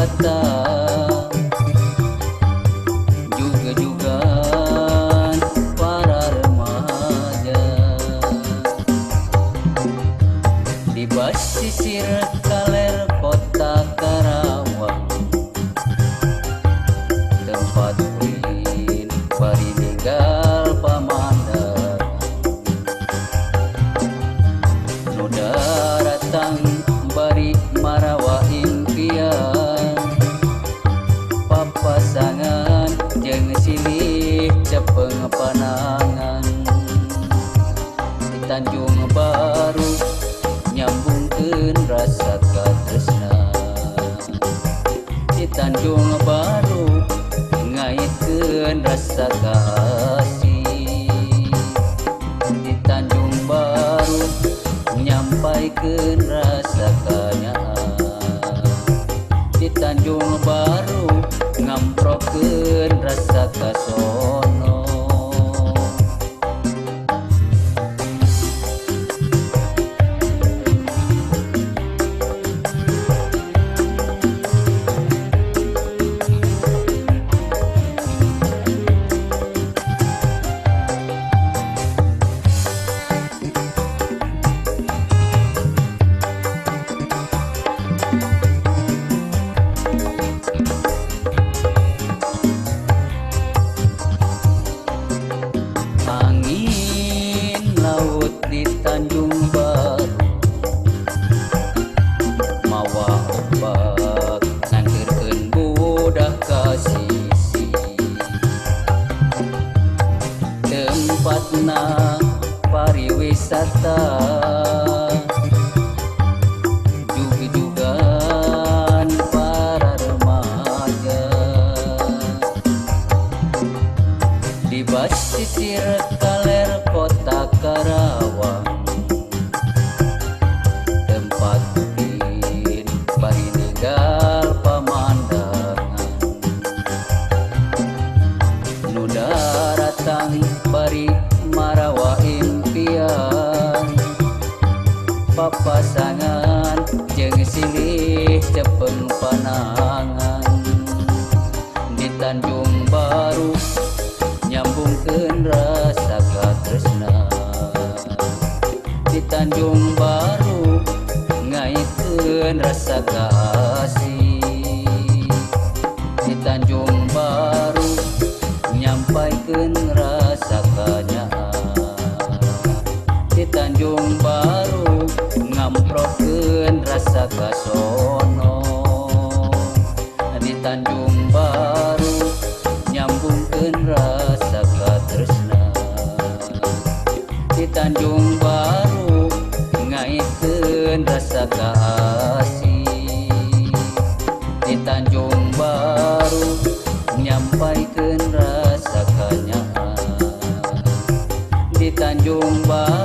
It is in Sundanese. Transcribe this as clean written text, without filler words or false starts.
wisata juga-jugaan para remaja di basisir kaler kota Karawang, tempat ulin bari ninggal pamandangan nu datang bari marawa impian papasangan jeung silih cepeng panangan di Tanjung Baru nyambungkeun rasa katresna di Tanjung Baru ngaitkeun rasa kasih di Tanjung Baru nyampaikeun rasa kanyaan di Tanjung Baru ngamprokeun rasa kasono. Angin laut di Tanjung Baru mawa ombak ngangkeurkeun budak ka sisi tempatna pariwisata juga-jugaan para remaja di basisir kaler kota Karawang, tempat ulin bari ninggal pamandangan nu datang bari marawa impian papasangan jeung silih cepeng panangan di Tanjung Baru nyambungkeun rasa katresna di Tanjung Baru ngaitkeun rasa kasih di Tanjung Baru nyampaikeun rasa kanyaan di Tanjung Baru ngamprokeun rasa kasono di Tanjung Baru nyambungkeun rasa katresna di Tanjung Baru ngaitkeun rasa kasih di Tanjung Baru nyampaikeun rasa kanyaan di Tanjung Baru